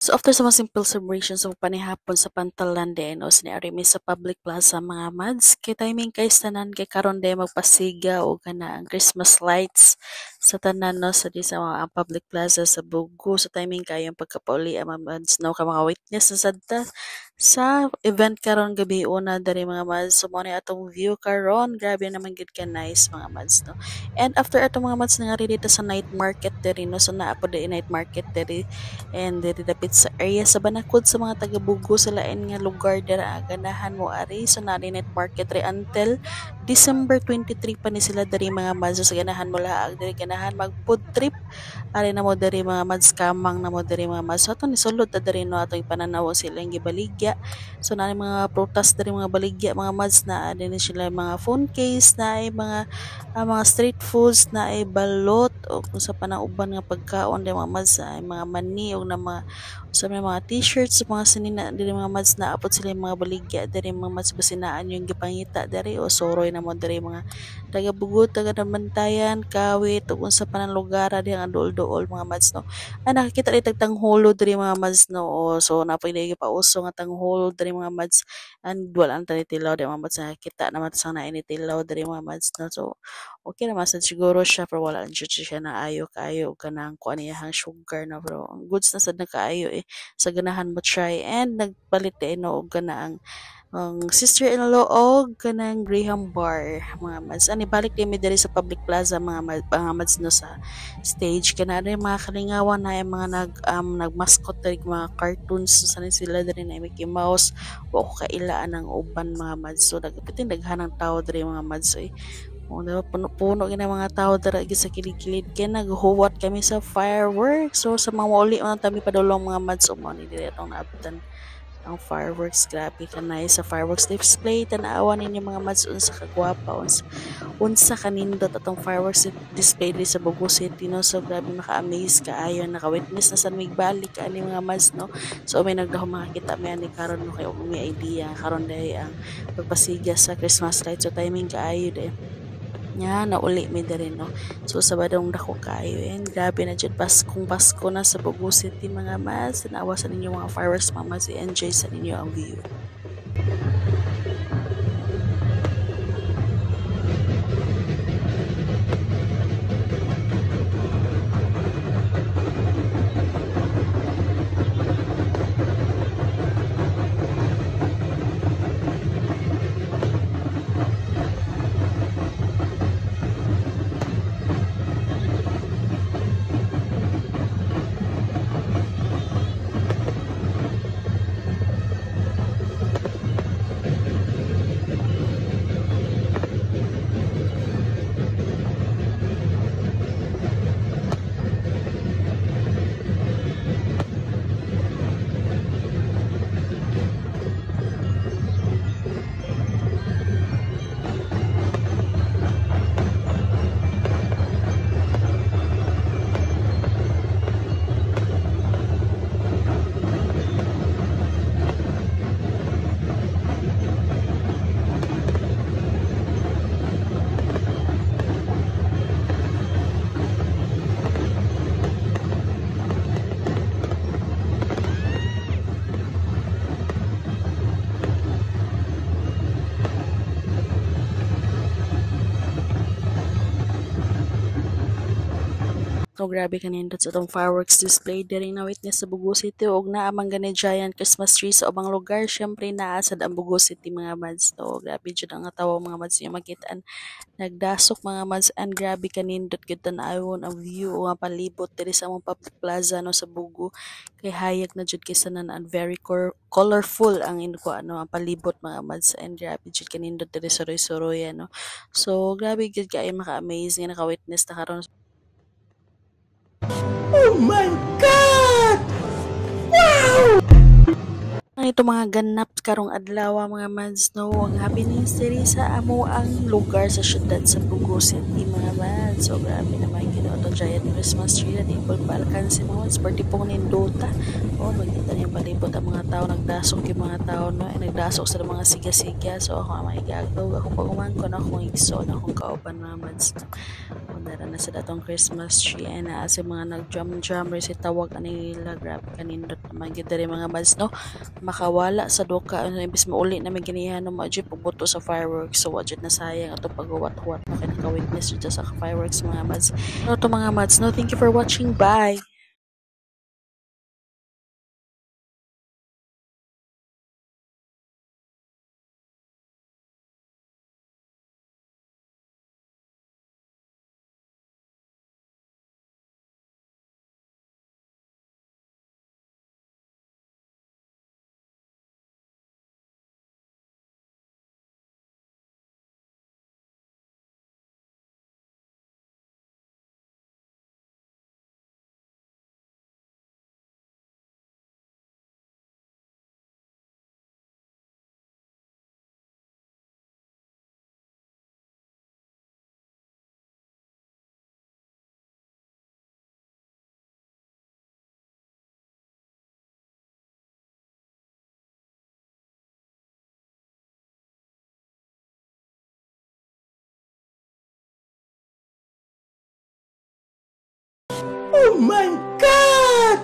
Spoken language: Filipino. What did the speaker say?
So after sa mga simple celebrations sa panihapon sa Pantalan din o siniari mi sa public plaza mga mads, kay timing kay tanan kay karon day magpasiga o kana ang Christmas lights sa tanan no sa di sa mga public plaza sa Bugo sa timing kayo yung pagkapauli ang mga mads no ka mga witness na sadta sa event karon gabi una dari mga mads so mo ni atong view karon grabe naman gid ka nice mga mads no. And after atong mga mads nga dito sa night market diri no so naa po di night market diri and diri dapit sa area sa Banakod sa mga taga-Bugo sa lain nga lugar dira ganahan mo ari so na night market re until December 23 pa ni sila dari mga mads sa ganahan mo laag diri ganahan mag food trip ari na mo dari mga mads kamang na mo dari mga mads so ato ni sulod ta dari no ato ipananaw sila ang gibaligya so na mga prutas dari mga baligya mga mads na din sila mga phone case na ay mga street foods na ay balot o kung sa panauban nga pagkaon di mga mads ay mga mani o na mga sa mga t-shirts mga sinina diri mga mads na apot sila yung mga baligya diri mga mads basinaan yung gipangita diri o soroy na mo diri mga taga Bugot taga Namantayan Kawit ug unsa pa nang lugar di ang dool-dool mga mads no nakakita diri tangholo diri mga mads no o so napoy diri pauso nga tangholo diri mga mads and wala ang tilaw di mga mads nakakita naman sa na tilaw diri mga mads no so okay naman sad siguro siya pero wala jud siya na ayo kaayo kanang kuan niyang sugar na pero ang goods na sad na kaayo sa ganahan mo try and nagpalit din og kana ang sister-in-law og kanang Graham bar mga mads ani balik din mi diri sa public plaza mga mads no sa stage kana rin mga kalingawan na yung mga nagmascot diri mga cartoons so sanin sila diri na Mickey Mouse wa ko kailaan ang uban mga mads so dagpiting daghanang tao diri mga mads o diba, puno-puno gina mga tao dara sa kilid-kilid kaya naghuwat kami sa fireworks so sa mga uli man tabi padulong mga mads o mo ni diri atong naabutan ang fireworks grabe ka nice sa fireworks display tanawa ninyo mga mads unsa ka gwapa unsa kanindot atong fireworks display diri sa Bugo City no so grabe maka-amaze kaayo naka-witness na sa migbalik ani mga mads no so may nagdaho makita mi ani karon no kay may idea karon dai ang pagpasiga sa Christmas lights so timing kaayo dai nya nauli mi diri no so sabadong dako kayo and grabe na jud Pasko na sa Bugo City mga mas tanawa sa ninyo mga fireworks mga mas enjoy sa ninyo ang view. So grabe kanindot sa itong fireworks display diri na witness sa Bugo City og naamang gani giant Christmas tree sa ubang lugar syempre naa sad ang Bugo City mga mads to grabe jud ang tawo mga mads yung makitaan nagdasok mga mads and grabe kanindot gyud tan-awon ang view o ang palibot diri sa among public plaza no sa Bugo kay hayag na jud kay sanan and very colorful ang inko ano ang palibot mga mads and grabe jud kanindot diri sa Roy no so grabe gyud kay maka-amaze nga naka-witness ta karon. Oh my God! Ano ito mga ganap karong adlaw mga mads no ang happiness diri sa amo ang lugar sa syudad sa Bugo City mga mads so grabe naman gino to giant Christmas tree na ipol palkan si mga mads party pong nindota o magkita niyo palibot ang mga tao nagdasok yung mga tao no nagdasok sa mga siga-siga so ako ang maigagaw ako pagumangkon akong igsoon akong kauban mga mads no Dara na sa datong Christmas tree and as mga nag-drum rin si tawag ani nila grabe kanindot naman gyud diri mga mads no makawala sa duka ano imbis mauli na may ginihan no maudyo pagbuto sa fireworks so wadyo na sayang ato paghuwat-huwat no kay naka-witness jud sa fireworks mga mads no to mga mads no thank you for watching bye. Oh my God!